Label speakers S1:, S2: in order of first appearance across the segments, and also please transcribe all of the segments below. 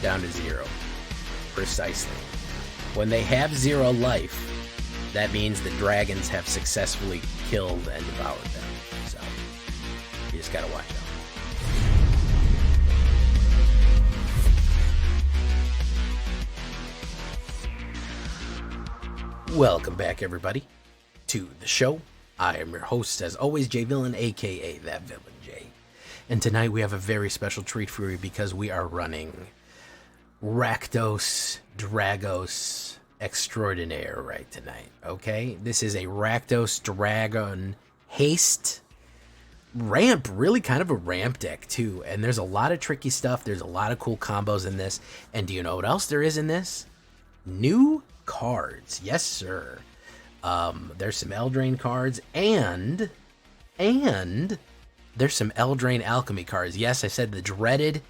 S1: down to 0. Precisely. When they have 0 life, that means the dragons have successfully killed and devoured them. So, you just gotta watch out. Welcome back, everybody, to the show. I am your host, as always, J Villain, aka That Villain J. And tonight we have a very special treat for you because we are running Rakdos Dragos Extraordinaire right tonight, okay? This is a Rakdos Dragon Haste ramp, really kind of a ramp deck too. And there's a lot of tricky stuff. There's a lot of cool combos in this. And do you know what else there is in this? New cards. Yes, sir. There's some Eldraine cards and there's some Eldraine Alchemy cards. Yes, I said the dreaded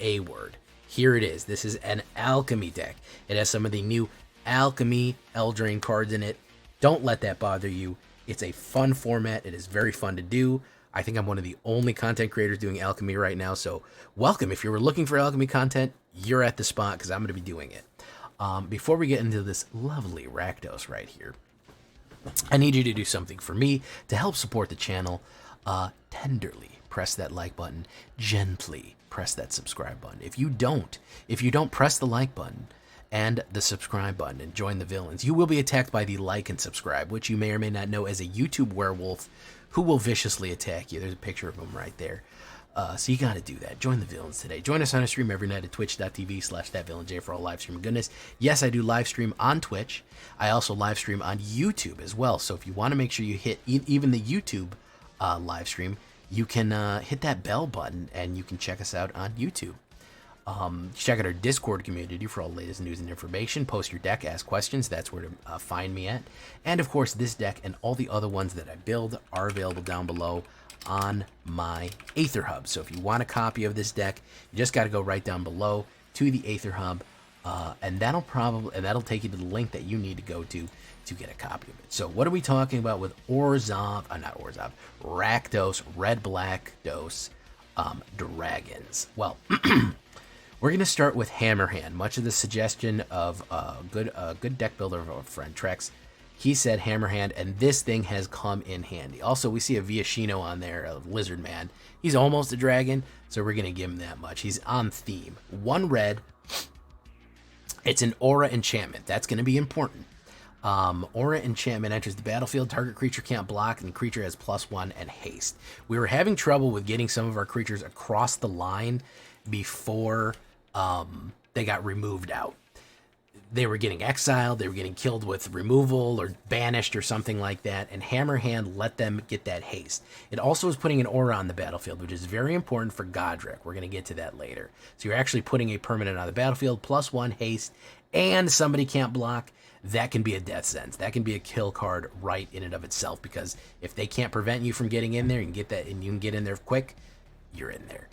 S1: A word. Here it is. This is an alchemy deck. It has some of the new alchemy Eldraine cards in it. Don't let that bother you. It's a fun format. It is very fun to do. I think I'm one of the only content creators doing alchemy right now. So welcome. If you were looking for alchemy content, you're at the spot because I'm going to be doing it. Before we get into this lovely Rakdos right here, I need you to do something for me to help support the channel. Tenderly press that like button, gently press that subscribe button. If you don't press the like button and the subscribe button and join the villains, you will be attacked by the like and subscribe, which you may or may not know as a YouTube werewolf who will viciously attack you. There's a picture of him right there. So you got to do that. Join the villains today. Join us on a stream every night at twitch.tv/thatvillainj for all live stream goodness. Yes, I do live stream on Twitch. I also live stream on YouTube as well. So if you want to make sure you hit even the YouTube live stream, you can hit that bell button and you can check us out on YouTube. Check out our Discord community for all the latest news and information. Post your deck, ask questions. That's where to find me at. And of course, this deck and all the other ones that I build are available down below on my AetherHub. So if you want a copy of this deck, you just got to go right down below to the AetherHub, and that'll take you to the link that you need to go to get a copy of it. So what are we talking about with Rakdos Red-Black Dos Dragons? Well, we're going to start with Hammerhand. Much of the suggestion of a good deck builder of our friend Trex. He said Hammerhand, and this thing has come in handy. Also, we see a Viashino on there, a Lizard Man. He's almost a dragon, so we're going to give him that much. He's on theme. 1 red. It's an Aura Enchantment. That's going to be important. Aura Enchantment enters the battlefield. Target creature can't block, and the creature has +1 and haste. We were having trouble with getting some of our creatures across the line before they got removed out. They were getting exiled, they were getting killed with removal or banished or something like that, and Hammerhand let them get that haste. It also is putting an aura on the battlefield, which is very important for Godric. We're going to get to that later. So you're actually putting a permanent on the battlefield, +1 haste, and somebody can't block. That can be a death sentence. That can be a kill card right in and of itself, because if they can't prevent you from getting in there, you can get that, and you can get in there quick, you're in there.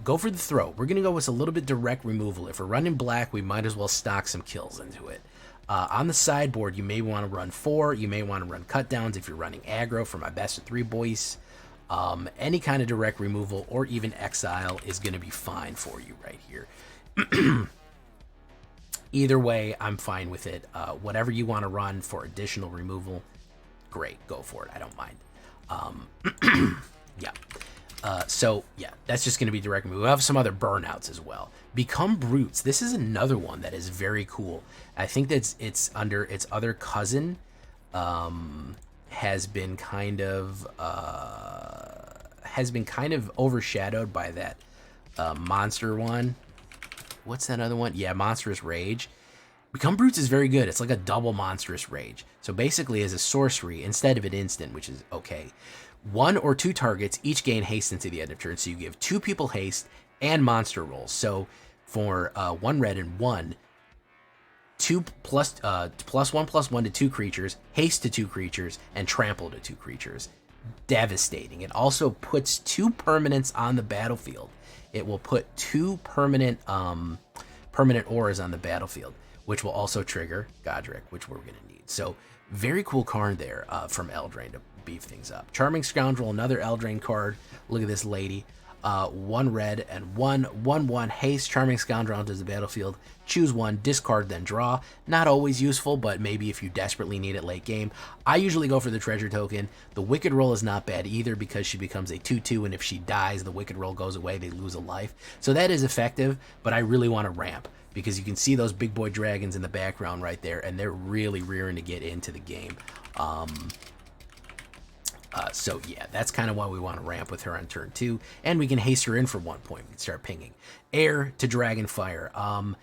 S1: Go for the throw. We're going to go with a little bit direct removal. If we're running black, we might as well stock some kills into it. On the sideboard, you may want to run 4. You may want to run cut downs if you're running aggro for my best of 3 boys. Any kind of direct removal or even exile is going to be fine for you right here. Either way, I'm fine with it. Whatever you want to run for additional removal, great. Go for it. I don't mind. Yeah. So yeah, that's just going to be direct move. We'll have some other burnouts as well. Become Brutes. This is another one that is very cool. I think that it's under its other cousin, has been kind of overshadowed by that monster one. What's that other one? Yeah, Monstrous Rage. Become Brutes is very good. It's like a double Monstrous Rage. So basically, as a sorcery, instead of an instant, which is okay, 1 or 2 targets each gain haste into the end of turn. So you give 2 people haste and monster rolls. So for 1 red and 1, 2 +1/+1 to 2 creatures, haste to 2 creatures, and trample to 2 creatures. Devastating. It also puts 2 permanents on the battlefield. It will put 2 permanent auras on the battlefield, which will also trigger Godric, which we're going to need. So very cool card there from Eldraine to beef things up. Charming Scoundrel, another Eldraine card. Look at this lady. 1 red and 1/1 haste. Charming Scoundrel enters the battlefield. Choose one, discard, then draw. Not always useful, but maybe if you desperately need it late game. I usually go for the treasure token. The Wicked Roll is not bad either because she becomes a 2/2, and if she dies, the Wicked Roll goes away. They lose a life. So that is effective, but I really want to ramp because you can see those big boy dragons in the background right there, and they're really rearing to get into the game. So yeah, that's kind of why we want to ramp with her on turn 2, and we can haste her in for 1 point. We can start pinging. Heir to Dragonfire.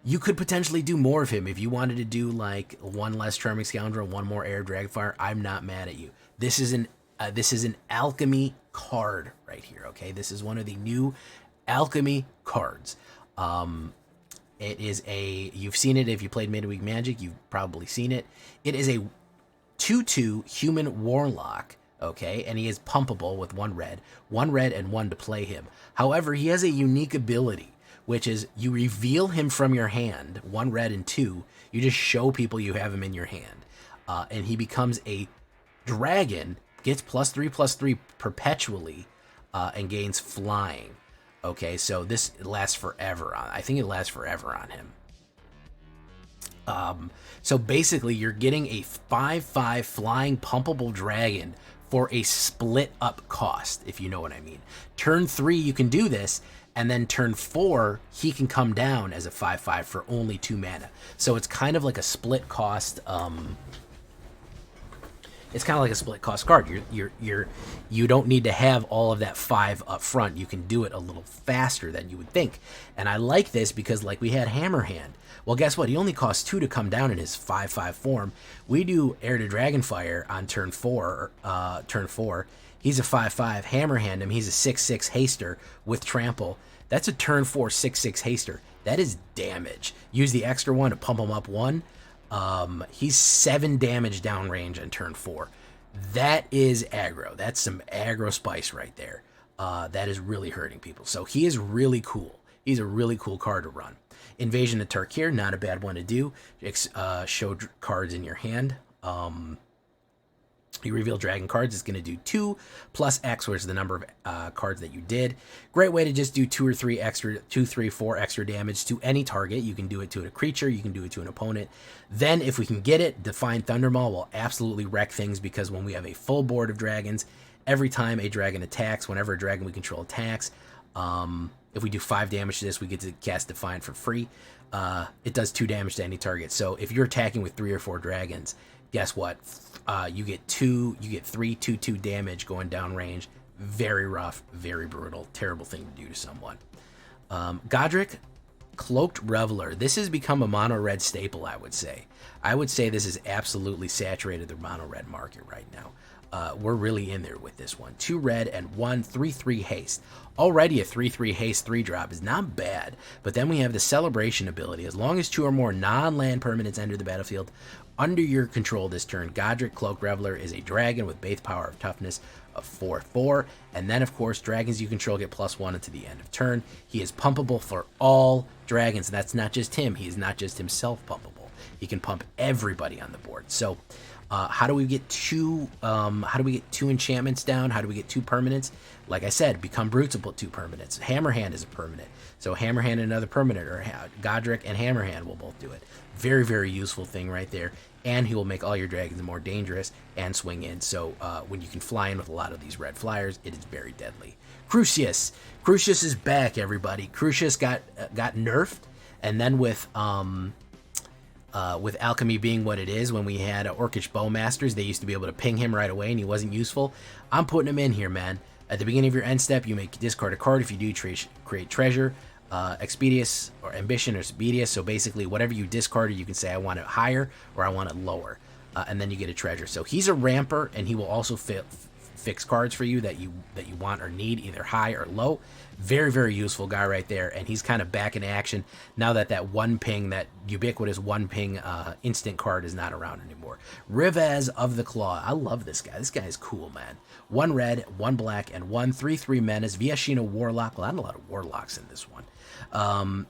S1: You could potentially do more of him if you wanted to do like 1 less Charming Scoundrel, 1 more Heir Dragonfire. I'm not mad at you. This is an alchemy card right here. Okay, this is one of the new alchemy cards. It is you've seen it if you played Midweek Magic. You've probably seen it. It is a 2/2 human warlock. Okay, and he is pumpable with 1 red and 1 to play him. However, he has a unique ability, which is you reveal him from your hand, 1 red and 2. You just show people you have him in your hand, and he becomes a dragon, gets +3/+3 perpetually, and gains flying. Okay, so this lasts forever. I think it lasts forever on him. So basically, you're getting a 5/5 flying pumpable dragon for a split up cost, if you know what I mean. Turn 3, you can do this, and then turn 4, he can come down as a 5/5 for only 2 mana. So it's kind of like a split cost. It's kind of like a split cost card. You don't need to have all of that 5 up front. You can do it a little faster than you would think. And I like this because like we had Hammerhand. Well, guess what? He only costs 2 to come down in his 5/5 form. We do Heir to Dragonfire on turn 4. He's a 5/5. Hammerhand him. He's a 6/6 haster with trample. That's a turn 4 6/6 haster. That is damage. Use the extra 1 to pump him up 1. He's 7 damage downrange on turn 4. That is aggro. That's some aggro spice right there. That is really hurting people. So he is really cool. He's a really cool card to run. Invasion of Tarkir, not a bad one to do. Show cards in your hand. You reveal dragon cards. It's going to do 2 plus X, which is the number of cards that you did. Great way to just do 2 or 3 extra, 2, 3, 4 extra damage to any target. You can do it to a creature. You can do it to an opponent. Then, if we can get it, Define Thundermaw will absolutely wreck things because when we have a full board of dragons, every time a dragon attacks, whenever a dragon we control attacks, if we do 5 damage to this, we get to cast Define for free. It does 2 damage to any target. So if you're attacking with 3 or 4 dragons, guess what? You get 3 2/2 damage going down range. Very rough, very brutal, terrible thing to do to someone. Godric, Cloaked Reveler. This has become a mono red staple, I would say. I would say this is absolutely saturated the mono red market right now. We're really in there with this one. 2 red and 1 3/3 haste. Already a 3/3 haste 3-drop is not bad, but then we have the celebration ability. As long as 2 or more non-land permanents enter the battlefield under your control this turn, Godric Cloak Reveler is a dragon with base power of toughness of 4/4, and then of course dragons you control get +1 until the end of turn. He is pumpable for all dragons. That's not just him. He is not just himself pumpable. He can pump everybody on the board. So how do we get 2 enchantments down? How do we get 2 permanents? Like I said, become brutes will put 2 permanents. Hammerhand is a permanent. So Hammerhand and another permanent, or Godric and Hammerhand will both do it. Very, very useful thing right there. And he will make all your dragons more dangerous and swing in. So when you can fly in with a lot of these red flyers, it is very deadly. Crucius. Crucius is back, everybody. Crucius got nerfed. And then with Alchemy being what it is, when we had Orcish Bowmasters, they used to be able to ping him right away and he wasn't useful. I'm putting him in here, man. At the beginning of your end step, you may discard a card. If you do, create treasure, Expedious, or Ambition, or Expedious. So basically, whatever you discarded, you can say, I want it higher or I want it lower. And then you get a treasure. So he's a ramper, and he will also fix cards for you that you want or need, either high or low. Very, very useful guy right there, and he's kind of back in action now that that 1 ping, that ubiquitous 1 ping instant card is not around anymore. Rivaz of the Claw. I love this guy. This guy is cool, man. 1 red, 1 black, and 1 3/3 menace. Viashino Warlock. Well, not a lot of warlocks in this one.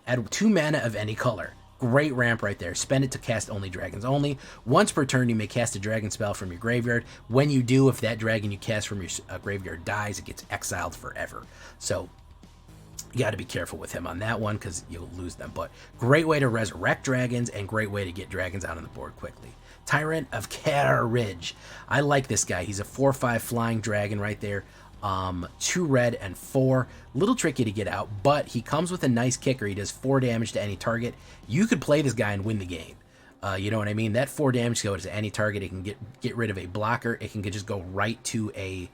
S1: Add 2 mana of any color. Great ramp right there. Spend it to cast only dragons only. Once per turn, you may cast a dragon spell from your graveyard. When you do, if that dragon you cast from your graveyard dies, it gets exiled forever. So you got to be careful with him on that one because you'll lose them. But great way to resurrect dragons and great way to get dragons out on the board quickly. Tyrant of Carriage. I like this guy. He's a 4/5 flying dragon right there. 2 red and 4. Little tricky to get out, but he comes with a nice kicker. He does 4 damage to any target. You could play this guy and win the game. You know what I mean? That 4 damage goes to any target. It can get rid of a blocker. It can just go right to a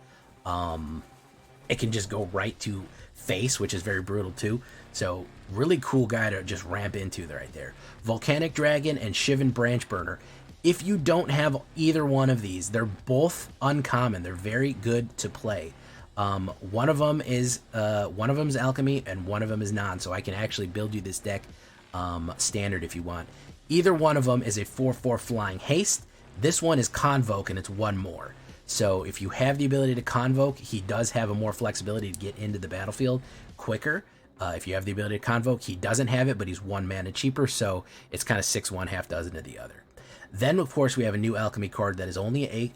S1: it can just go right to face, which is very brutal too. So really cool guy to just ramp into right there. Volcanic Dragon and Shivan Branchburner. If you don't have either one of these, they're both uncommon. They're very good to play. One of them is Alchemy and one of them is non. So I can actually build you this deck standard if you want. Either one of them is a 4/4 flying haste. This one is Convoke and it's 1 more. So if you have the ability to Convoke, he does have a more flexibility to get into the battlefield quicker. If you have the ability to Convoke, he doesn't have it, but he's 1 mana cheaper. So it's kind of 6/1, half dozen to the other. Then of course we have a new alchemy card that is only a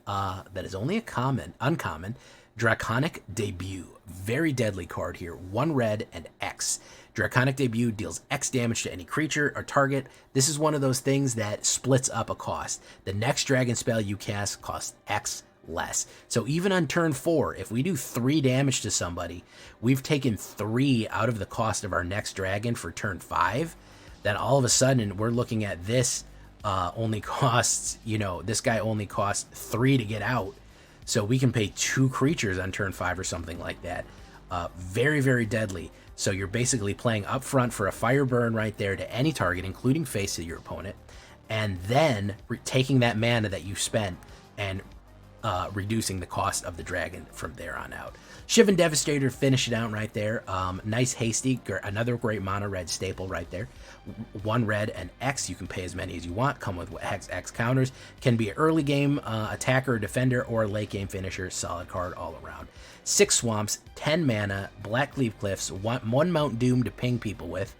S1: uncommon. Draconic Debut. Very deadly card here. 1 red and X. Draconic Debut deals X damage to any creature or target. This is one of those things that splits up a cost. The next dragon spell you cast costs X less. So even on turn 4, if we do 3 damage to somebody, we've taken 3 out of the cost of our next dragon for turn 5. Then all of a sudden we're looking at this only costs, this guy only costs 3 to get out. So we can pay 2 creatures on turn 5 or something like that. Very, very deadly. So you're basically playing up front for a fire burn right there to any target, including face of your opponent. And then taking that mana that you spent and reducing the cost of the dragon from there on out. Shivan Devastator, finish it out right there. Nice hasty, another great mono red staple right there. 1 red and X, you can pay as many as you want, come with X counters. Can be an early game attacker or defender or a late game finisher, solid card all around. 6 swamps, 10 mana, Blackleaf Cliffs, 1 Mount Doom to ping people with,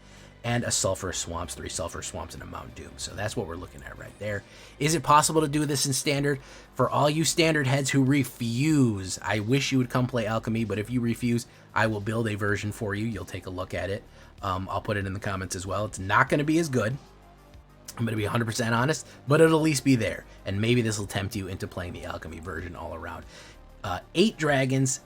S1: and a Sulphur Swamps, 3 Sulphur Swamps and a Mount Doom. So that's what we're looking at right there. Is it possible to do this in Standard? For all you Standard heads who refuse, I wish you would come play Alchemy, but if you refuse, I will build a version for you. You'll take a look at it. I'll put it in the comments as well. It's not going to be as good. I'm going to be 100% honest, but it'll at least be there. And maybe this will tempt you into playing the Alchemy version all around. 8 dragons,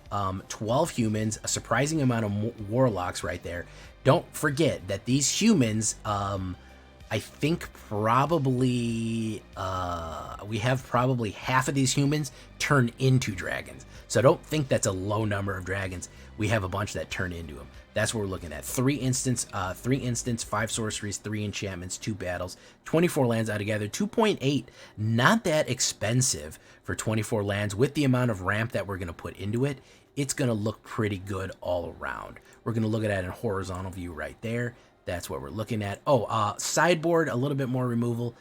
S1: 12 humans, a surprising amount of warlocks right there. Don't forget that these humans, I think probably, we have probably half of these humans turn into dragons. So don't think that's a low number of dragons. We have a bunch that turn into them. That's what we're looking at. 3 instants, 5 sorceries, 3 enchantments, 2 battles, 24 lands altogether, 2.8. Not that expensive for 24 lands. With the amount of ramp that we're going to put into it, it's going to look pretty good all around. We're going to look at it in horizontal view right there. That's what we're looking at. Sideboard, a little bit more removal.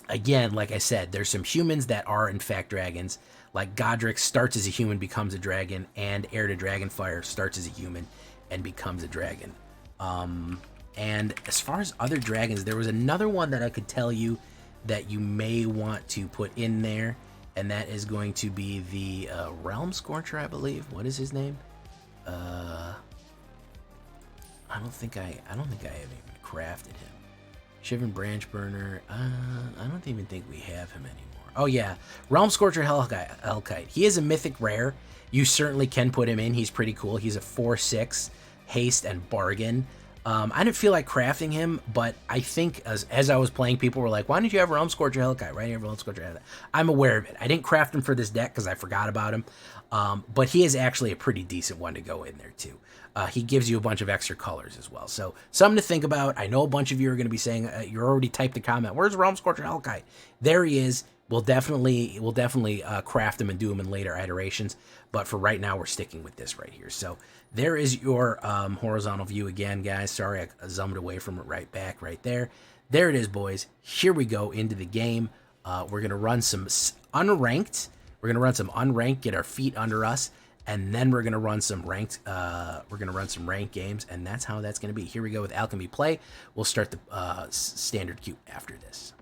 S1: Again, like I said, there's some humans that are in fact dragons. Like Godric starts as a human, becomes a dragon, and Heir to Dragonfire starts as a human and becomes a dragon. And as far as other dragons, there was another one that I could tell you that you may want to put in there, and that is going to be the Realm Scorcher, I believe. What is his name? I don't think I have even crafted him. Shivan Branchburner. I don't even think we have him anymore. Oh yeah, Realm Scorcher Hellkite. He is a mythic rare. You certainly can put him in. He's pretty cool. He's a 4/6 haste and bargain. I didn't feel like crafting him, but I think as I was playing, people were like, why didn't you have Realm Scorcher Hellkite? Why didn't you have Realm Scorcher Hellkite? I'm aware of it. I didn't craft him for this deck because I forgot about him. But he is actually a pretty decent one to go in there too. He gives you a bunch of extra colors as well. So something to think about. I know a bunch of you are going to be saying, you already typed a comment, where's Realm Scorcher Hellkite? There he is. We'll definitely craft them and do them in later iterations, but for right now we're sticking with this right here. So there is your horizontal view again, guys. Sorry, I zoomed away from it right there. There it is, boys. Here we go into the game. We're gonna run some unranked. Get our feet under us, and then we're gonna run some ranked. We're gonna run some ranked games, and that's how that's gonna be. Here we go with Alchemy Play. We'll start the standard queue after this.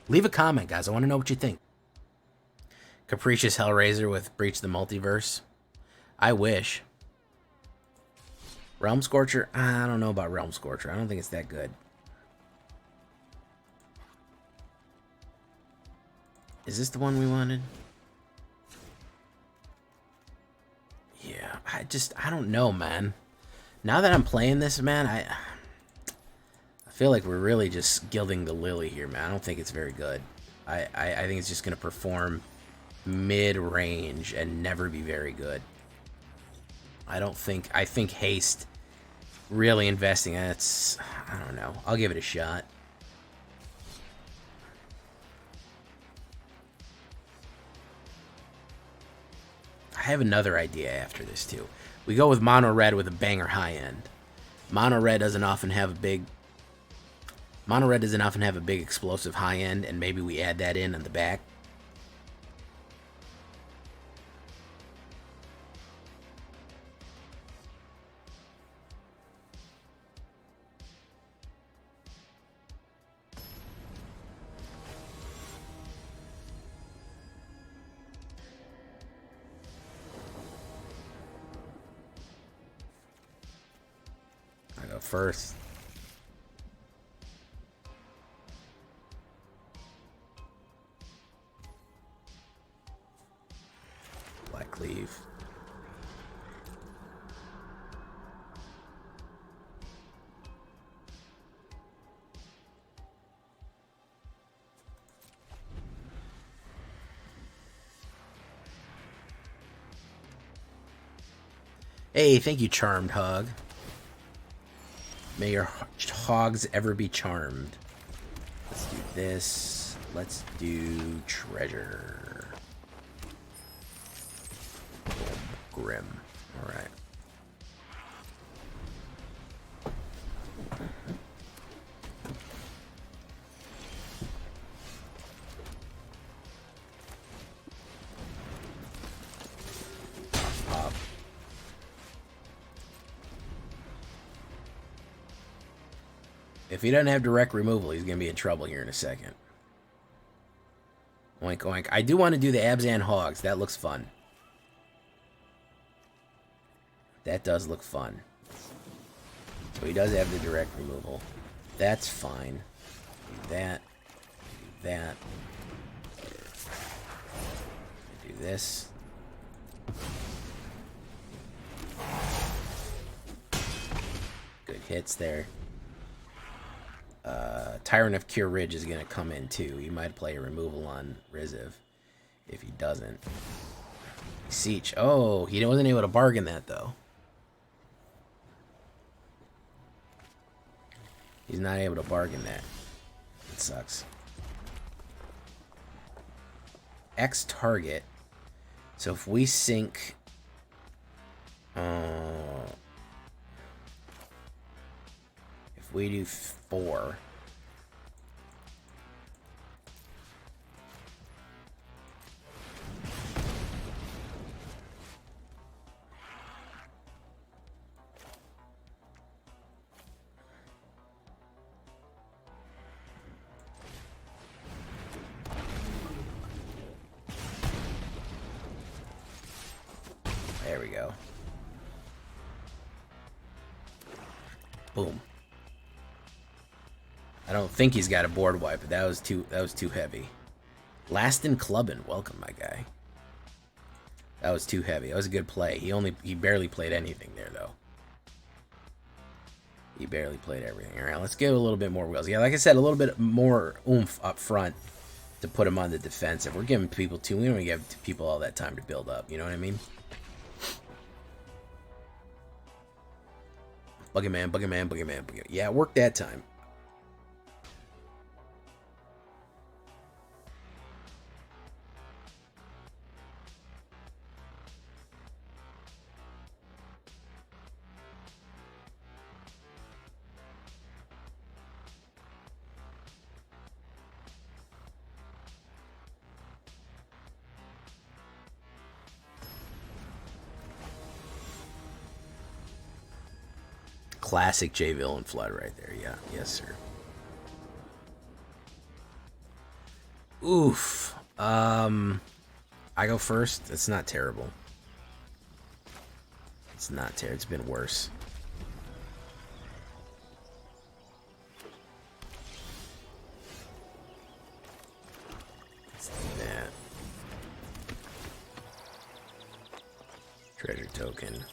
S1: Leave a comment, guys. I want to know what you think. Capricious Hellraiser with Breach the Multiverse. I wish. Realm Scorcher? I don't know about Realm Scorcher. I don't think it's that good. Is this the one we wanted? Yeah, I don't know, man. Now that I'm playing this, man, I feel like we're really just gilding the lily here, man. I don't think it's very good. I think it's just going to perform mid-range and never be very good. I think Haste, really investing, that's, I don't know. I'll give it a shot. I have another idea after this, too. We go with Mono Red with a banger high end. Mono Red doesn't often have a big explosive high end, and maybe we add that in on the back. I go first. Black Cleave. Hey, thank you, Charmed Hog. May your hogs ever be charmed. Let's do this. Let's do treasure. Grim. Alright. Pop. If he doesn't have direct removal, he's going to be in trouble here in a second. Oink, oink. I do want to do the Abzan Hogs. That looks fun. That does look fun. So he does have the direct removal. That's fine. Do that. Do that. Do this. Good hits there. Tyrant of Cure Ridge is going to come in too. He might play a removal on Riziv if he doesn't. Siege. Oh, he wasn't able to bargain that though. He's not able to bargain that. It sucks. X target. So if we sink... if we do 4... There we go. Boom. I don't think he's got a board wipe, but that was too heavy. Lastin Clubbin, welcome, my guy. That was too heavy. That was a good play. He barely played anything there though. He barely played everything. All right, let's give a little bit more wheels. Yeah, like I said, a little bit more oomph up front to put him on the defensive. We're giving people we don't even give people all that time to build up. You know what I mean? Boogeyman, boogeyman, boogeyman, boogeyman. Yeah, it worked that time. classic J Villain Flood right there. Yeah, yes, sir. Oof. I go first. It's not terrible. It's not terrible. It's been worse. Let's do that. Treasure token.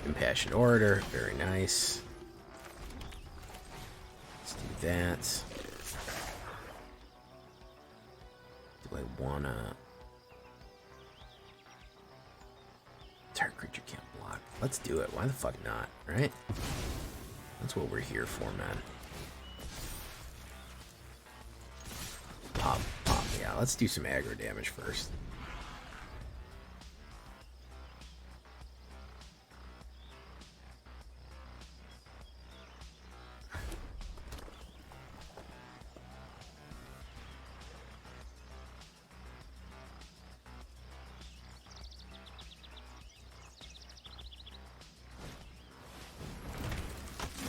S1: Impassioned Orator. Very nice. Let's do that. Do I wanna... Target creature can't block. Let's do it. Why the fuck not, right? That's what we're here for, man. Pop, pop. Yeah, let's do some aggro damage first.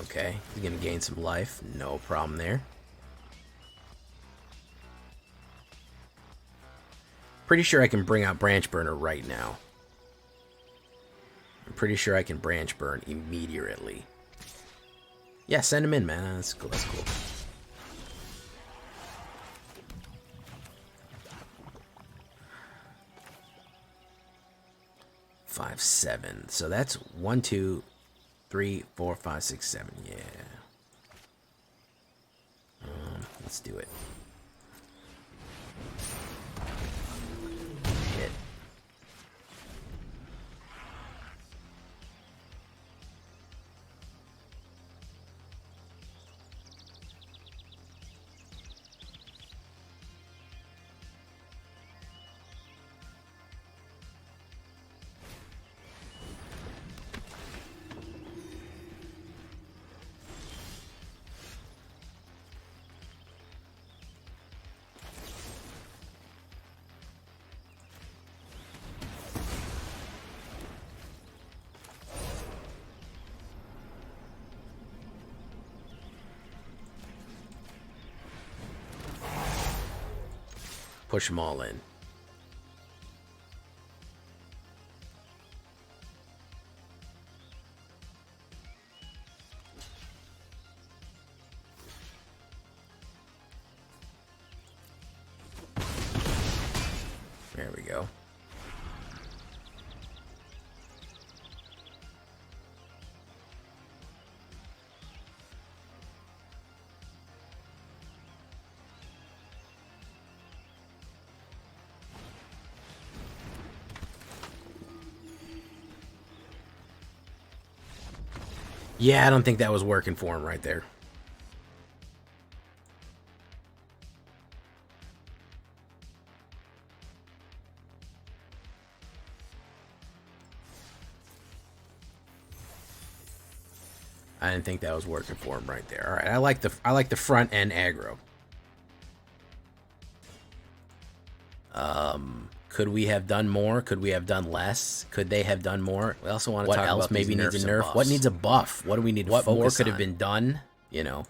S1: Okay, he's gonna gain some life. No problem there. Pretty sure I can bring out Branch Burner right now. I'm pretty sure I can Branch Burn immediately. Yeah, send him in, man. That's cool. That's cool. Five, 7. So that's 1, 2, 3, 4, 5, 6, 7. Yeah. Let's do it. Hit. Push them all in. There we go. Yeah, I don't think that was working for him right there. I didn't think that was working for him right there. All right, I like the front end aggro. Could we have done more? Could we have done less? Could they have done more? We also want to talk about what else maybe needs a nerf. What needs a buff? What do we need to focus on? What more could have been done? You know,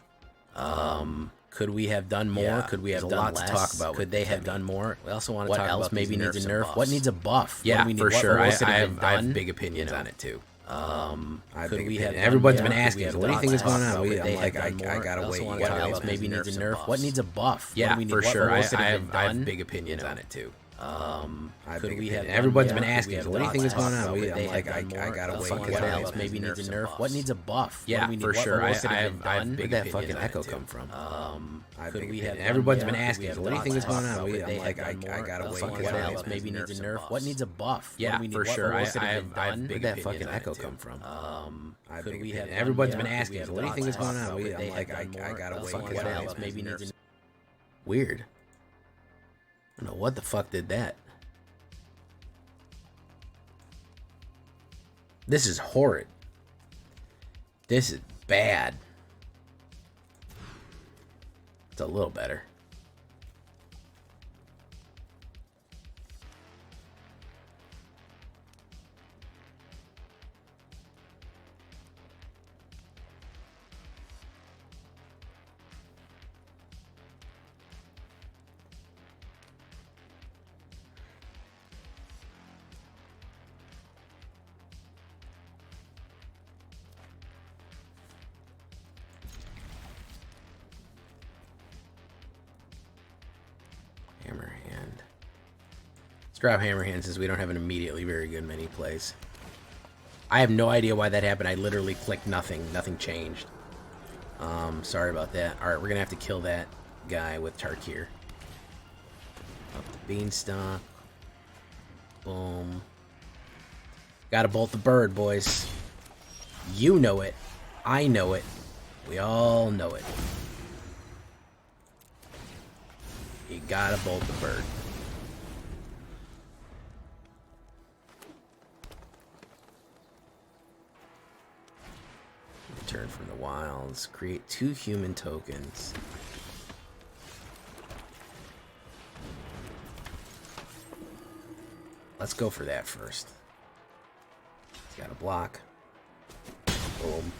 S1: could we have done more? Yeah, could we have done less? A lot to talk about. Could they have done more? We also want to talk about what else maybe needs a nerf. What needs a buff? Yeah, for sure. I have big opinions on it too. Could we have? Everyone's been asking, so what do you think is going on? I'm like, I gotta wait. What else maybe needs a nerf? What needs a buff? Yeah, for sure. I have big opinions on it too. Could we have? Everyone's been asking, so what do you think is going on? I'm like, I gotta wait. What else maybe needs a nerf? What needs a buff? Yeah, for sure. I have big. Where'd that fucking echo come from? Could we have? Everyone's been asking, so what do you think is going on? I'm like, I gotta wait. What else maybe needs a nerf? What needs a buff? Yeah, for sure. I have big. Where'd that fucking echo come from? Could we have? Everyone's been asking, so what do you think is going on? I'm like, I gotta wait. What else maybe needs a? Weird. I don't know what the fuck did that. This is horrid. This is bad. It's a little better. Hammer Hand. Let's drop Hammer Hand since we don't have an immediately very good mini plays. I have no idea why that happened. I literally clicked nothing. Nothing changed. Sorry about that. Alright, we're gonna have to kill that guy with Tarkir. Up the Beanstalk. Boom. Gotta bolt the bird, boys. You know it. I know it. We all know it. You gotta bolt the bird. Return from the wilds. Create 2 human tokens. Let's go for that first. He's got a block. Boom.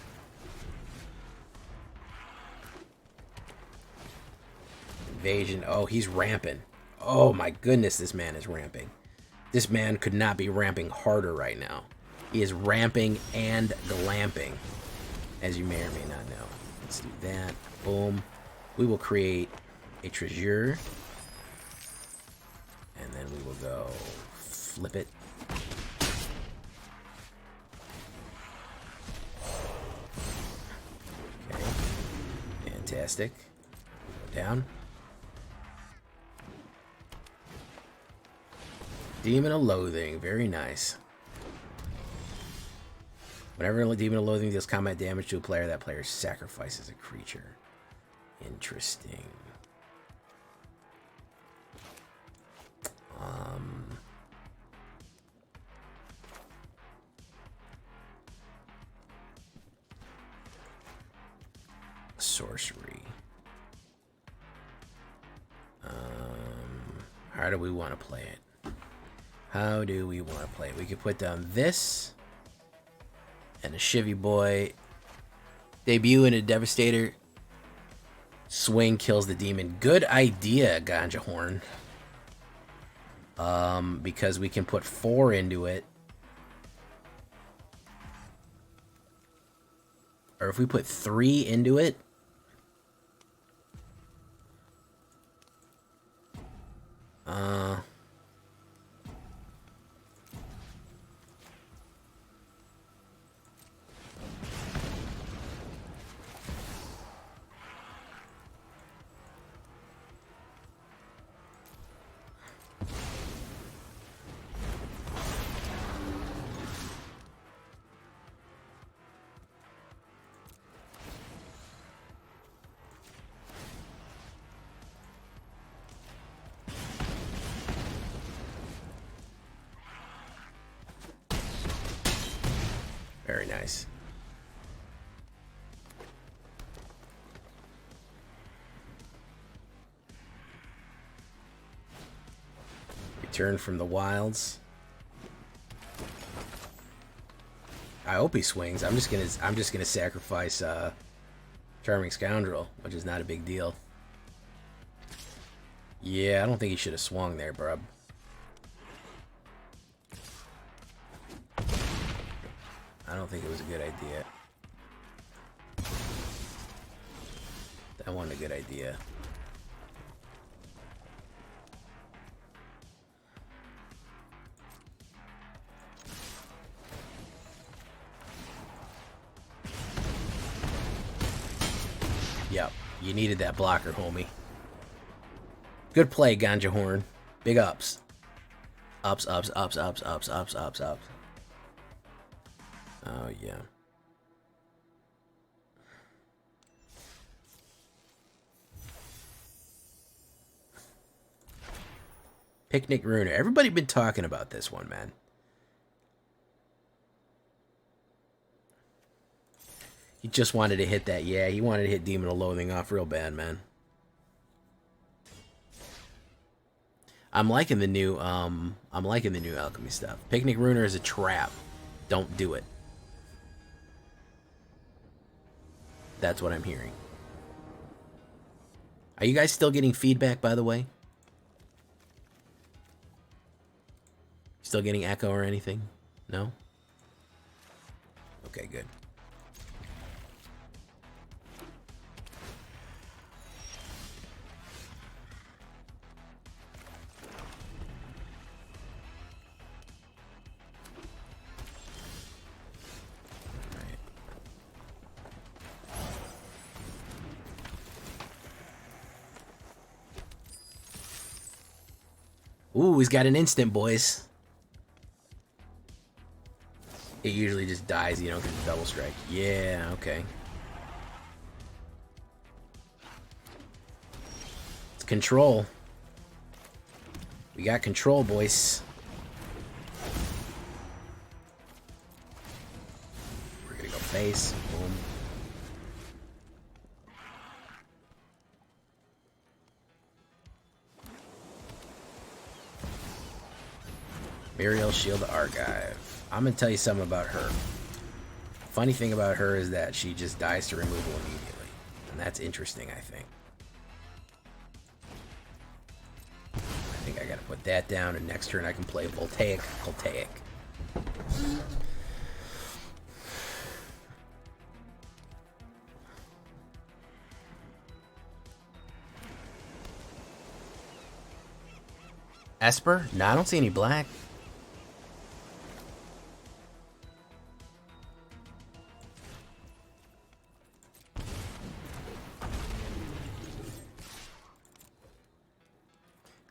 S1: Invasion. Oh, he's ramping. Oh my goodness, this man is ramping. This man could not be ramping harder right now. He is ramping and glamping, as you may or may not know. Let's do that. Boom. We will create a treasure. And then we will go flip it. Okay. Fantastic. Go down. Demon of Loathing. Very nice. Whenever a Demon of Loathing deals combat damage to a player, that player sacrifices a creature. Interesting. Sorcery. How do we want to play it? How do we want to play it? We could put down this. And a Shivy Boy. Debut in a Devastator. Swing kills the demon. Good idea, Ganja Horn. Because we can put 4 into it. Or if we put 3 into it. Very nice. Return from the wilds. I hope he swings. I'm just gonna sacrifice Charming Scoundrel, which is not a big deal. Yeah, I don't think he should have swung there, bruh. I don't think it was a good idea. That wasn't a good idea. Yep, you needed that blocker, homie. Good play, Ganja Horn. Big ups. Ups, ups, ups, ups, ups, ups, ups, ups. Oh, yeah. Picnic Ruiner. Everybody been talking about this one, man. He just wanted to hit that. Yeah, he wanted to hit Demon of Loathing off real bad, man. I'm liking the new alchemy stuff. Picnic Ruiner is a trap. Don't do it. That's what I'm hearing. Are you guys still getting feedback, by the way? Still getting echo or anything? No? Okay, good. Ooh, he's got an instant, boys. It usually just dies, you know, because it's double strike. Yeah, okay. It's control. We got control, boys. We're gonna go face. Boom. Muriel Shield Archive. I'm gonna tell you something about her. Funny thing about her is that she just dies to removal immediately. And that's interesting, I think. I think I gotta put that down, and next turn I can play Voltaic. Esper? No, I don't see any black.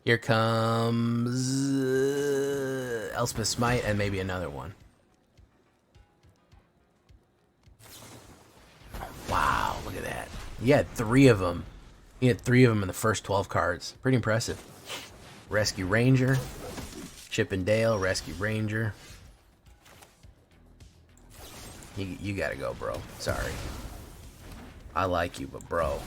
S1: Here comes Elspeth Smite and maybe another one. Wow, look at that. He had 3 of them. He had 3 of them in the first 12 cards. Pretty impressive. Rescue Ranger. Chip and Dale, Rescue Ranger. You gotta go, bro. Sorry. I like you, but bro.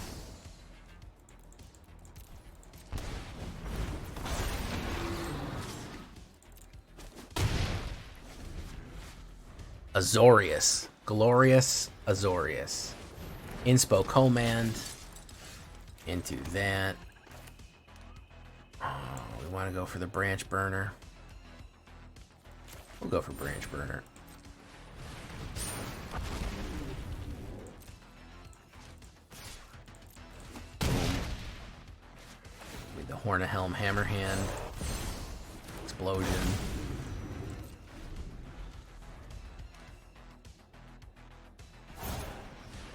S1: Azorius. Glorious Azorius. Inspo Command. Into that. Oh, we want to go for the Branch Burner. We'll go for Branch Burner. With the Horn of Helm Hammerhand. Explosion.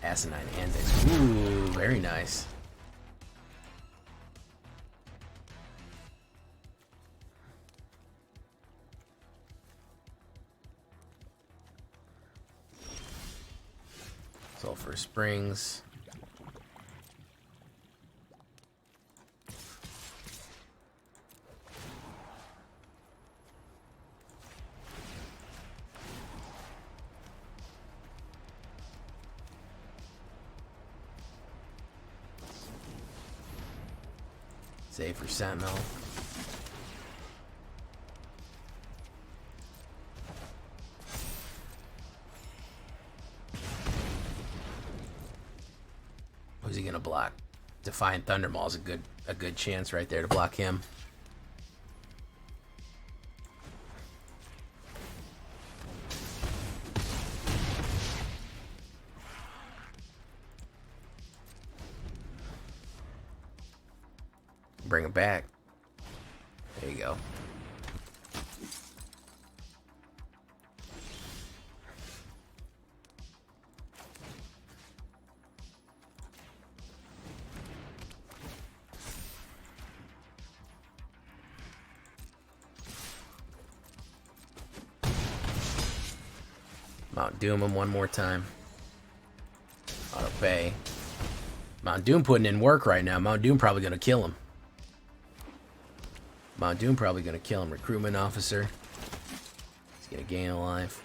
S1: Asinine Antics. Ooh, very nice. Sulphur Springs. Save for Sentinel. Who's he gonna block? Defiant Thundermaul's a good chance right there to block him. Bring it back. There you go. Mount Doom him one more time. Auto pay. Mount Doom putting in work right now. Mount Doom probably gonna kill him. Mount Doom probably gonna kill him. Recruitment officer. He's gonna gain a life.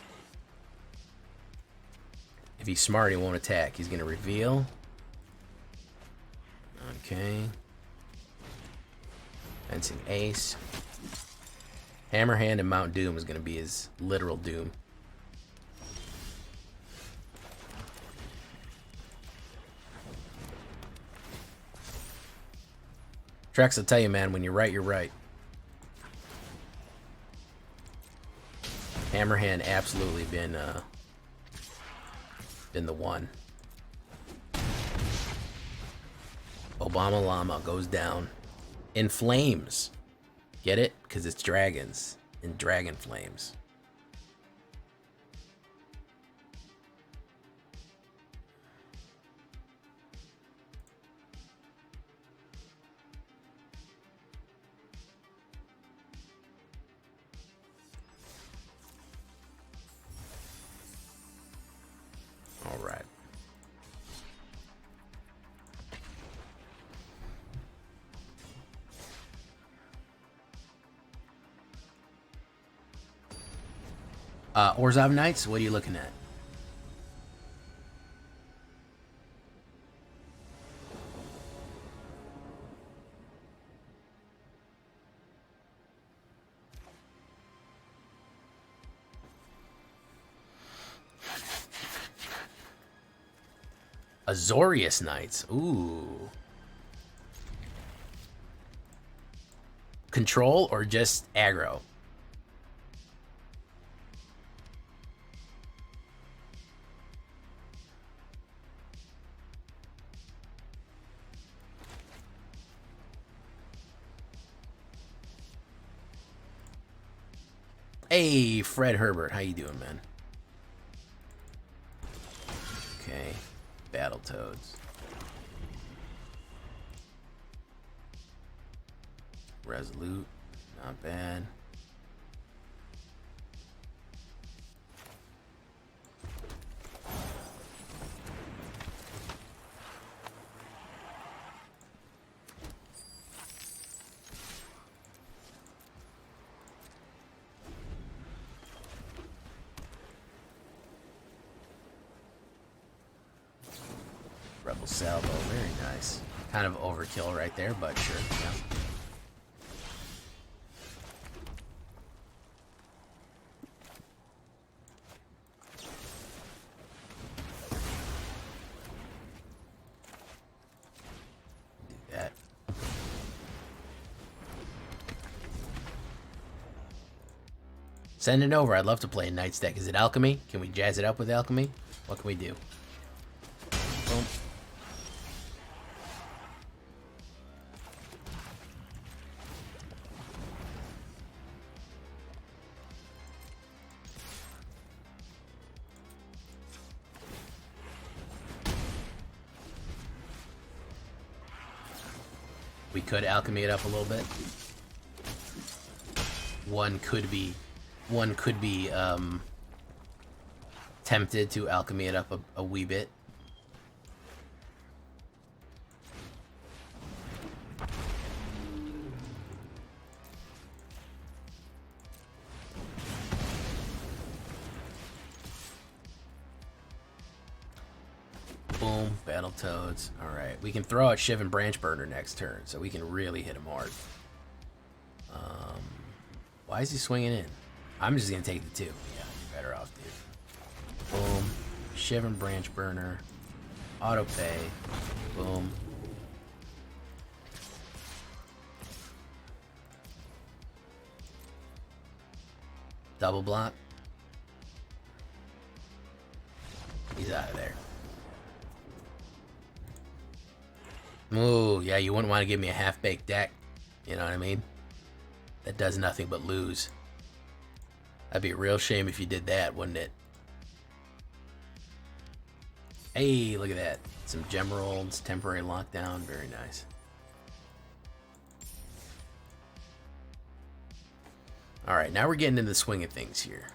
S1: If he's smart, he won't attack. He's gonna reveal. Okay. Fencing Ace. Hammerhand and Mount Doom is gonna be his literal doom. Trex will tell you, man, when you're right, you're right. Hammerhand absolutely been the one. Obama Llama goes down in flames. Get it? Because it's dragons in dragon flames. Orzhov Knights, what are you looking at? Azorius Knights. Ooh. Control or just aggro? Hey, Fred Herbert, how you doing, man? Okay, Battletoads. Resolute, not bad. Rebel Salvo, very nice. Kind of overkill right there, but sure, yeah. Do that. Send it over. I'd love to play a Knights deck. Is it Alchemy? Can we jazz it up with Alchemy? What can we do? Boom. We could alchemy it up a little bit. One could be tempted to alchemy it up a wee bit. Boom, Battletoads. Alright, we can throw out Shivan Branchburner next turn, so we can really hit him hard. Why is he swinging in? I'm just going to take the 2. Yeah, you're better off, dude. Boom. Shivan Branchburner. Auto pay. Boom. Double block. He's out of there. Ooh, yeah, you wouldn't want to give me a half-baked deck. You know what I mean? That does nothing but lose. That'd be a real shame if you did that, wouldn't it? Hey, look at that. Some Gemeralds, temporary lockdown. Very nice. Alright, now we're getting into the swing of things here.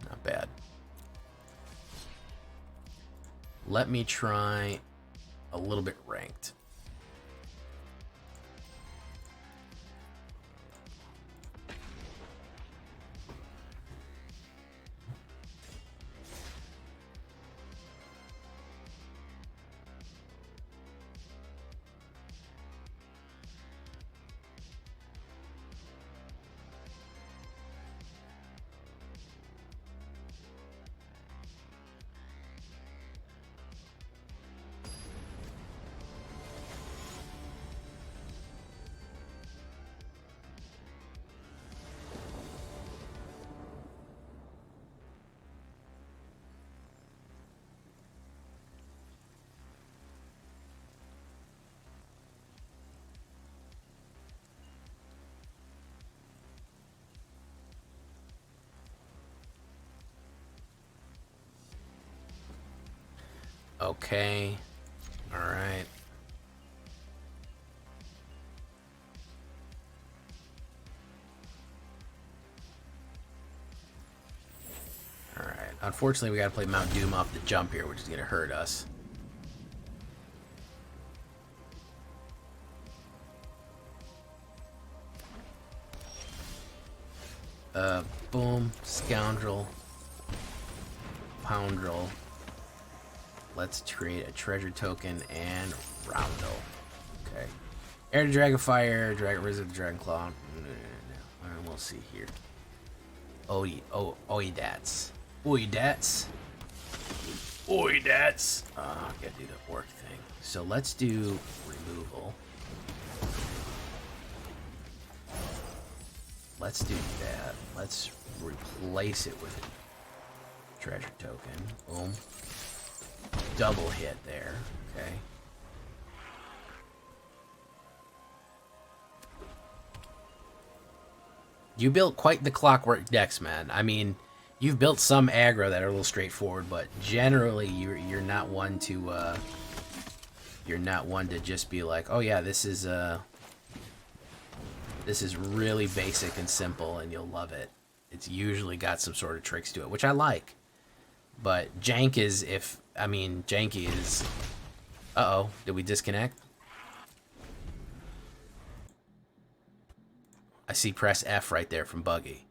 S1: Not bad. Let me try a little bit ranked. Okay. Alright. Alright. Unfortunately, we gotta play Mount Doom off the jump here, which is gonna hurt us. Boom, scoundrel, poundrel. Let's create a treasure token and Roundo. Okay. Air to Dragon Fire, Dragon Wizard, Dragon Claw. And we'll see here. Oidats. Oidats. Gotta do the orc thing. So let's do removal. Let's do that. Let's replace it with a treasure token. Boom. Double hit there. Okay. You built quite the clockwork decks, man. I mean, you've built some aggro that are a little straightforward, but generally you're not one to just be like, oh yeah, this is really basic and simple, and you'll love it. It's usually got some sort of tricks to it, which I like. But jank is janky is. Uh-oh, did we disconnect? I see press F right there from Buggy.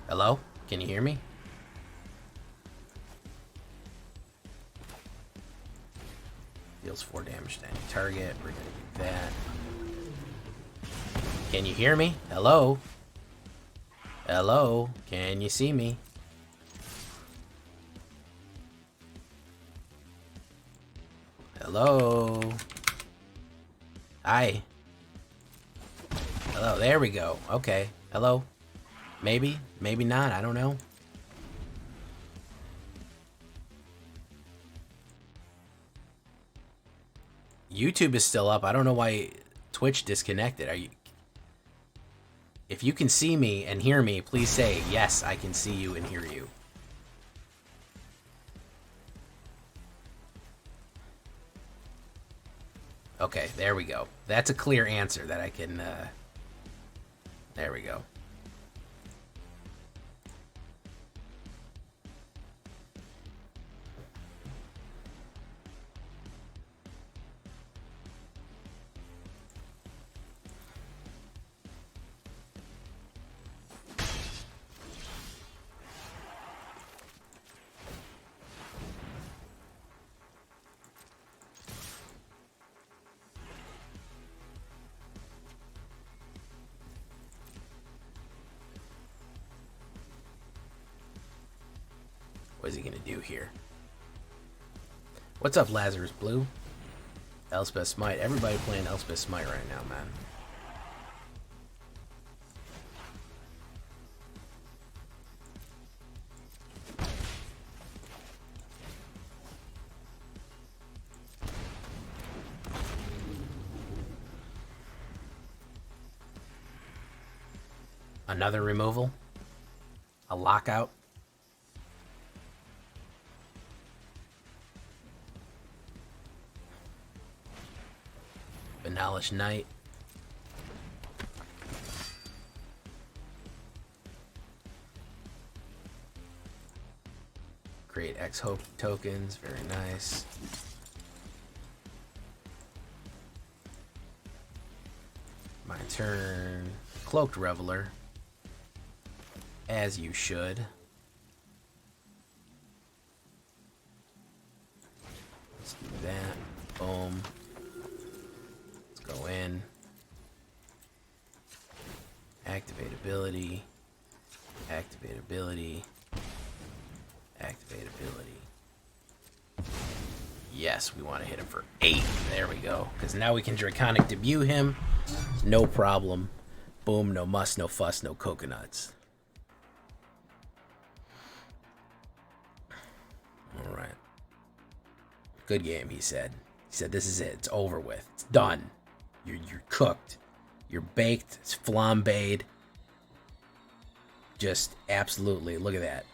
S1: Hello? Can you hear me? Deals 4 damage to any target. We're gonna do that. Can you hear me? Hello? Hello? Can you see me? Hello? Hi. Hello, there we go. Okay. Hello? Maybe? Maybe not. I don't know. YouTube is still up. I don't know why Twitch disconnected. Are you... If you can see me and hear me, please say, yes, I can see you and hear you. Okay, there we go. That's a clear answer that I can... There we go. What is he gonna do here? What's up, Lazarus Blue? Elspeth Smite. Everybody playing Elspeth Smite right now, man. Another removal? A lockout? Banalish Knight. Create X-Hope tokens, very nice. My turn. Cloaked Reveler. As you should. Let's do that. Boom. Go in. Activate ability. Activate ability. Activate ability. Yes, we want to hit him for 8. There we go. Because now we can Draconic debut him. No problem. Boom, no muss, no fuss, no coconuts. Alright. Good game, he said. He said, this is it. It's over with. It's done. You're cooked. You're baked. It's flambéed. Just absolutely. Look at that.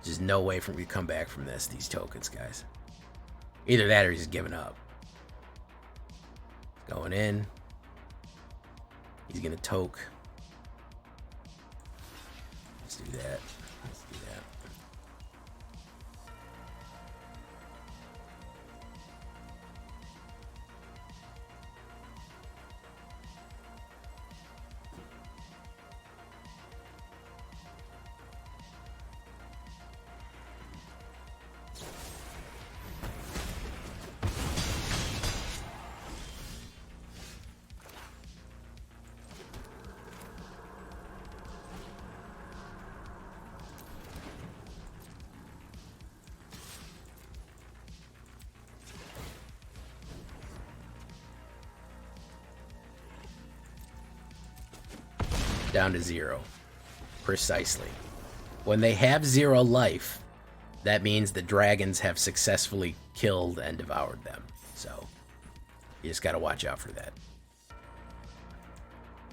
S1: Just no way for me to come back from this. These tokens, guys. Either that or he's just giving up. Going in. He's gonna toke. Let's do that. Let's do that. Down to 0. Precisely. When they have 0 life, that means the dragons have successfully killed and devoured them. So, you just gotta watch out for that.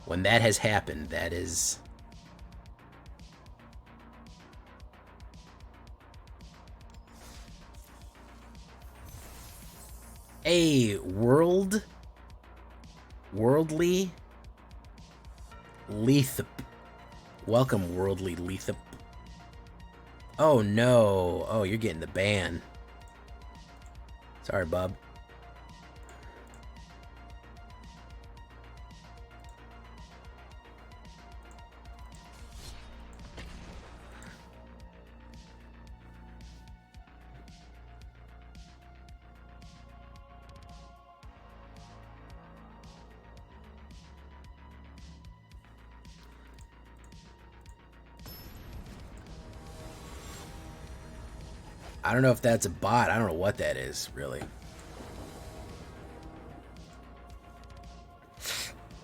S1: When that has happened, that is... a worldly Lethip. Welcome, Worldly Lethip. Oh no. Oh, you're getting the ban. Sorry, bub. I don't know if that's a bot. I don't know what that is, really.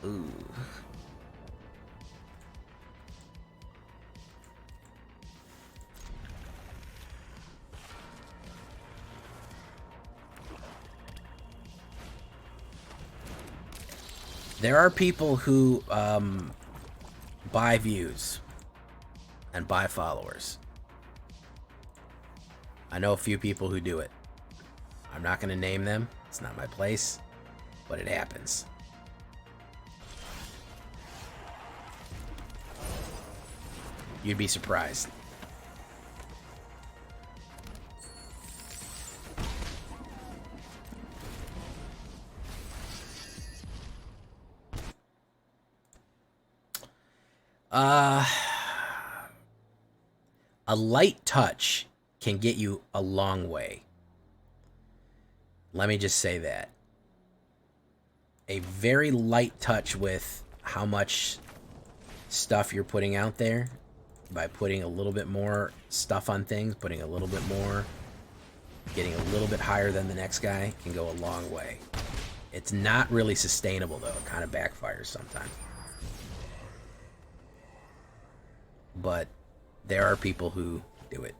S1: Ooh. There are people who buy views and buy followers. I know a few people who do it. I'm not going to name them. It's not my place, but it happens. You'd be surprised. A light touch can get you a long way. Let me just say that. A very light touch with how much stuff you're putting out there, by putting a little bit more stuff on things, putting a little bit more, getting a little bit higher than the next guy, can go a long way. It's not really sustainable, though. It kind of backfires sometimes. But there are people who do it.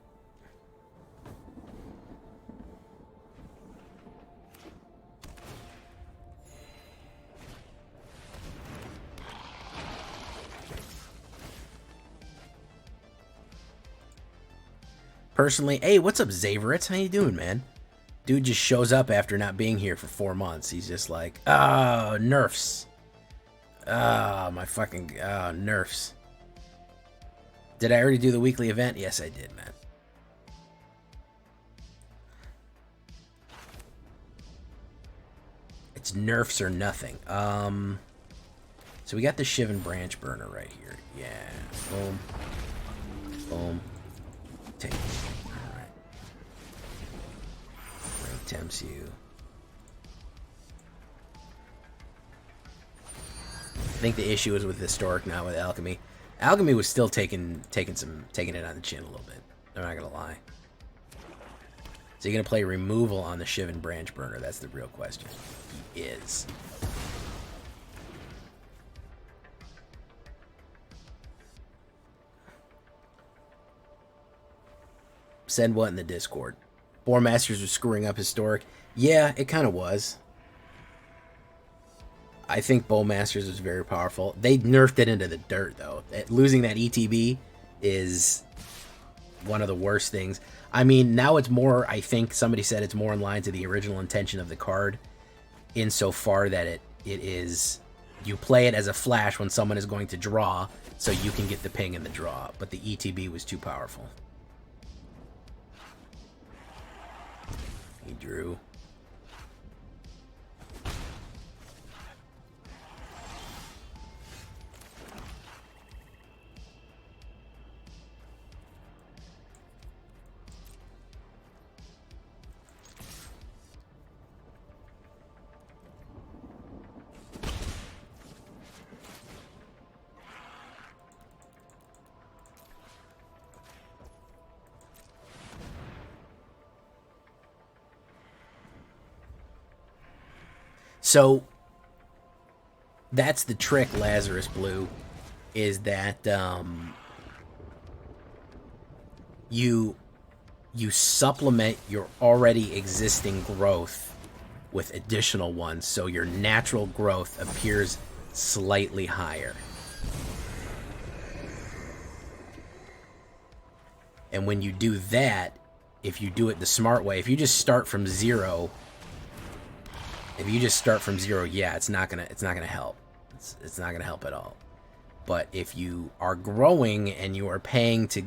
S1: Personally, hey, what's up, Zaveritz? How you doing, man? Dude just shows up after not being here for 4 months. He's just like, oh, nerfs. Oh, my fucking, oh, nerfs. Did I already do the weekly event? Yes, I did, man. It's nerfs or nothing. So we got the Shivan Branch Burner right here. Yeah. Boom. Boom. Take it. Alright. Rank tempts you. I think the issue is with Historic, not with Alchemy. Alchemy was still taking it on the chin a little bit. I'm not gonna lie. So you're gonna play removal on the Shivan Branch Burner? That's the real question. He is. Send what in the Discord? Boar Masters was screwing up Historic. Yeah, it kind of was. I think Bowmasters was very powerful. They nerfed it into the dirt, though. Losing that ETB is one of the worst things. I mean, now it's more, I think somebody said it's more in line to the original intention of the card, insofar that it is You play it as a flash when someone is going to draw, so you can get the ping in the draw. But the ETB was too powerful. He drew. So that's the trick, Lazarus Blue, is that you supplement your already existing growth with additional ones, so your natural growth appears slightly higher. And when you do that, if you do it the smart way, if you just start from zero, yeah, it's not gonna help. It's not gonna help at all. But if you are growing and you are paying to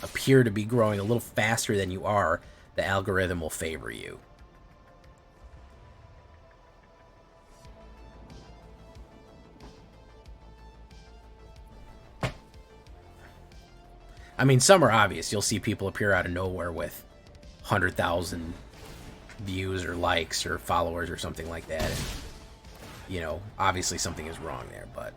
S1: appear to be growing a little faster than you are, the algorithm will favor you. I mean, some are obvious. You'll see people appear out of nowhere with 100,000 views or likes or followers or something like that. And, you know, obviously something is wrong there, but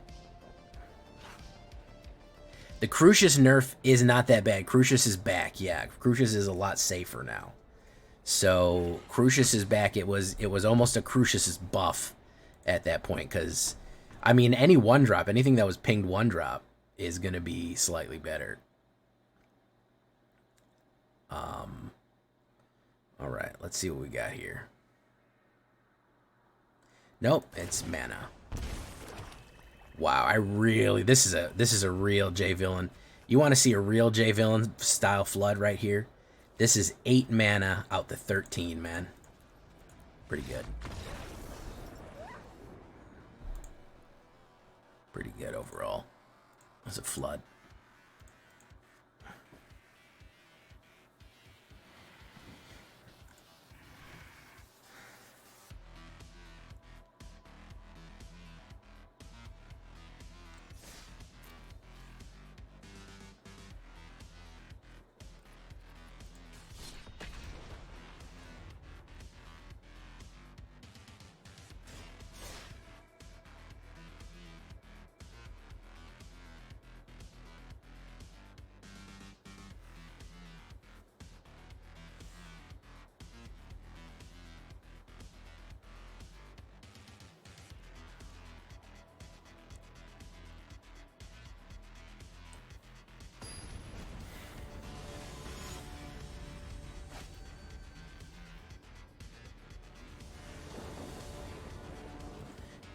S1: the Crucius nerf is not that bad. Crucius is back. Yeah, Crucius is a lot safer now. So Crucius is back. It was almost a Crucius buff at that point, because I mean, any one drop, anything that was pinged one drop is gonna be slightly better. All right, let's see what we got here. Nope, it's mana. Wow, this is a real J villain. You want to see a real J villain style flood right here? This is 8 mana out to 13, man. Pretty good. Pretty good overall. That's a flood.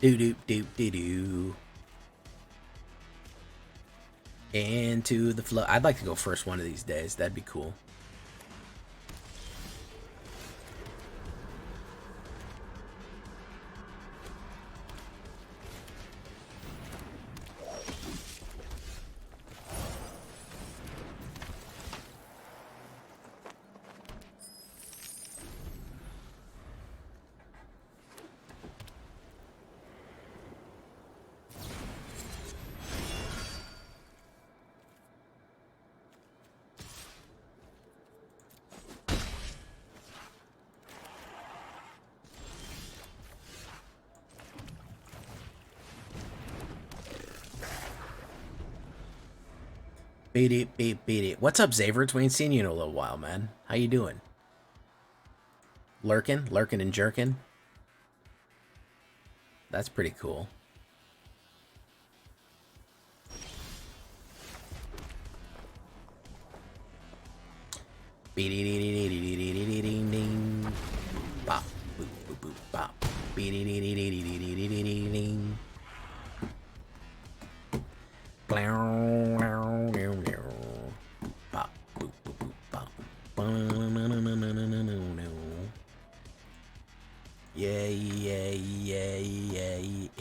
S1: Do. Into the flow. I'd like to go first one of these days. That'd be cool. Beat it. What's up, Xavier? We ain't seen you in a little while, man. How you doing? Lurking and jerking. That's pretty cool. Bop, boop, boop, boop, bop.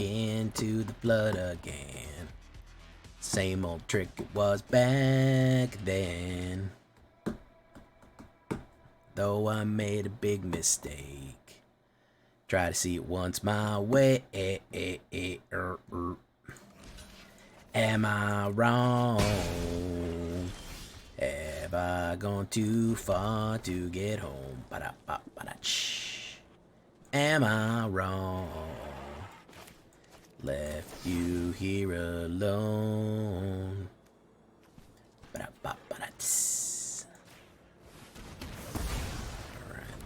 S1: into the flood again. Same old trick it was back then. Though I made a big mistake. Try to see it once my way. Am I wrong? Have I gone too far to get home? Am I wrong? Left you here alone. Alright,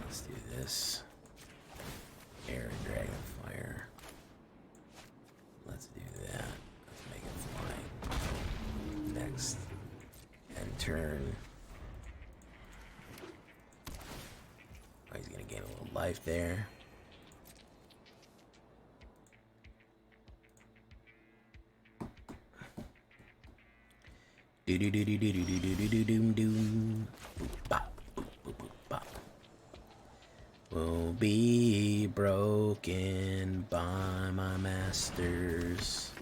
S1: let's do this. Air and Dragon Fire. Let's do that. Let's make it fly. Next. And turn. Oh, he's gonna gain a little life there. Do do do do do do do do do do do. Bop, boop, boop, boop, bop. Will be broken by my masters.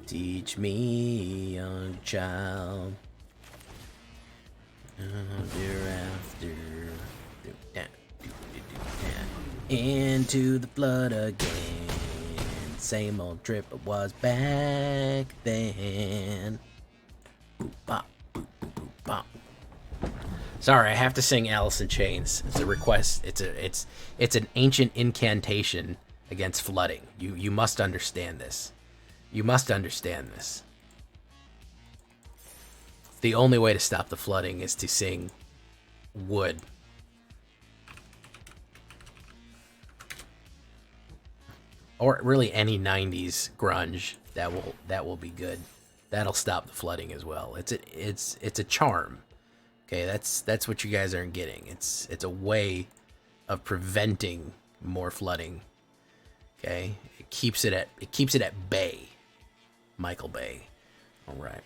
S1: Teach me, young child. Thereafter, into the flood again. Same old trip it was back then. Boop, bop, boop, boop, boop, bop. Sorry, I have to sing Alice in Chains. It's a request. It's an ancient incantation against flooding. You must understand this. You must understand this. The only way to stop the flooding is to sing Wood. Or really any 90s grunge that will be good. That'll stop the flooding as well. It's a charm. Okay, that's what you guys aren't getting. It's a way of preventing more flooding. Okay? It keeps it at bay. Michael Bay. All right.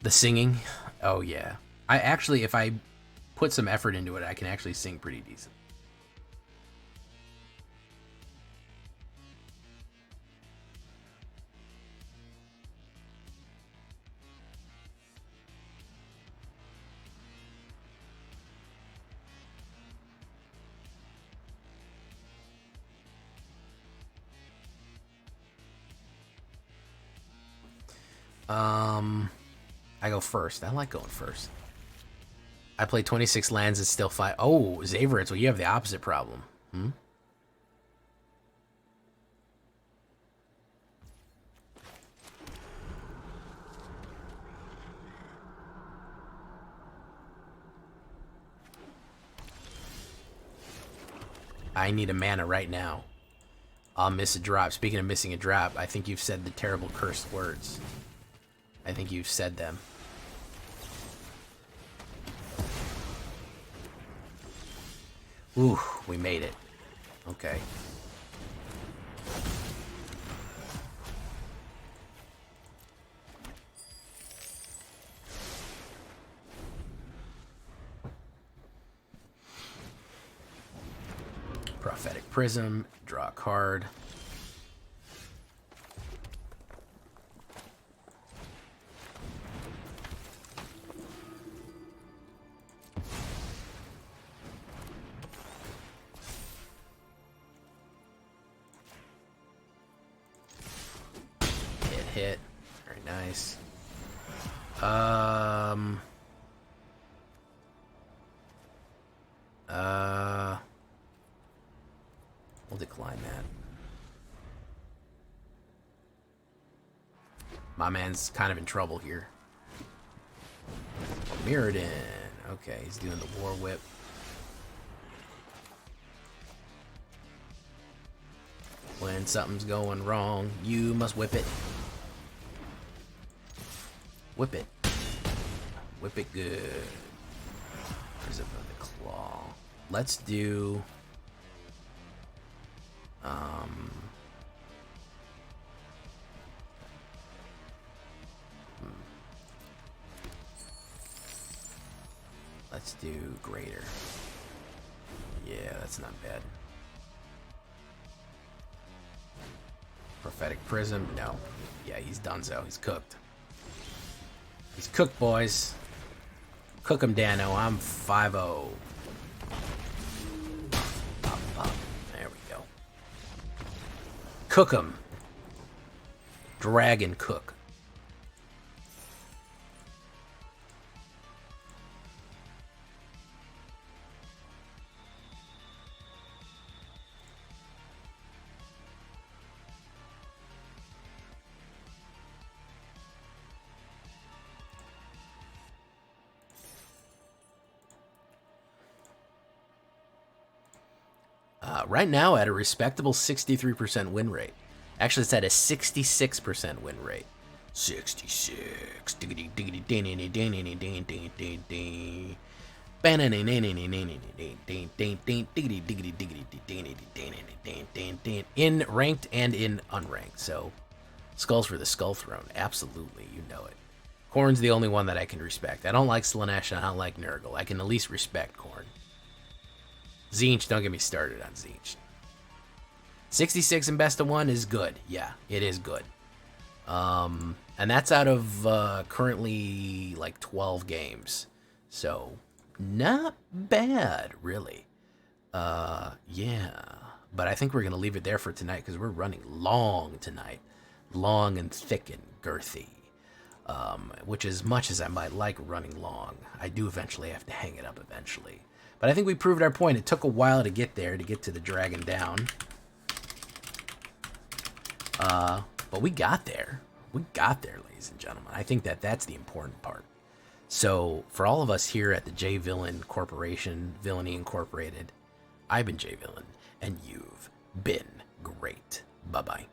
S1: The singing. Oh yeah. I actually, if I put some effort into it, I can actually sing pretty decent. I go first. I like going first. I play 26 lands and still fight. Oh, Xavritz, well, you have the opposite problem. I need a mana right now. I'll miss a drop. Speaking of missing a drop, I think you've said the terrible cursed words. I think you've said them. Ooh, we made it. Okay. Prophetic Prism, draw a card. Hit. Very nice. We'll decline that. My man's kind of in trouble here. Mirrodin. Okay, he's doing the War Whip. When something's going wrong, you must whip it. Whip it. Whip it good. There's another claw. Let's do... Let's do greater. Yeah, that's not bad. Prophetic Prism, no. Yeah, he's donezo. He's cooked. He's cooked, boys. Cook him, Dano. I'm 5-0. Up, up. There we go. Cook him. Dragon cook. Right now at a respectable 63% win rate. Actually, it's at a 66% win rate. 66. In ranked and in unranked. So, skulls for the Skull Throne. Absolutely, you know it. Khorne's the only one that I can respect. I don't like Slaanesh and I don't like Nurgle. I can at least respect Khorne. Tzeentch, don't get me started on Tzeentch. 66 in best of one is good. Yeah, it is good. And that's out of currently like 12 games. So, not bad, really. Yeah. But I think we're going to leave it there for tonight because we're running long tonight. Long and thick and girthy. Which, as much as I might like running long, I do eventually have to hang it up eventually. But I think we proved our point. It took a while to get there, to get to the dragon down. But we got there. We got there, ladies and gentlemen. I think that that's the important part. So, for all of us here at the J Villain Corporation, Villainy Incorporated, I've been J Villain, and you've been great. Bye-bye.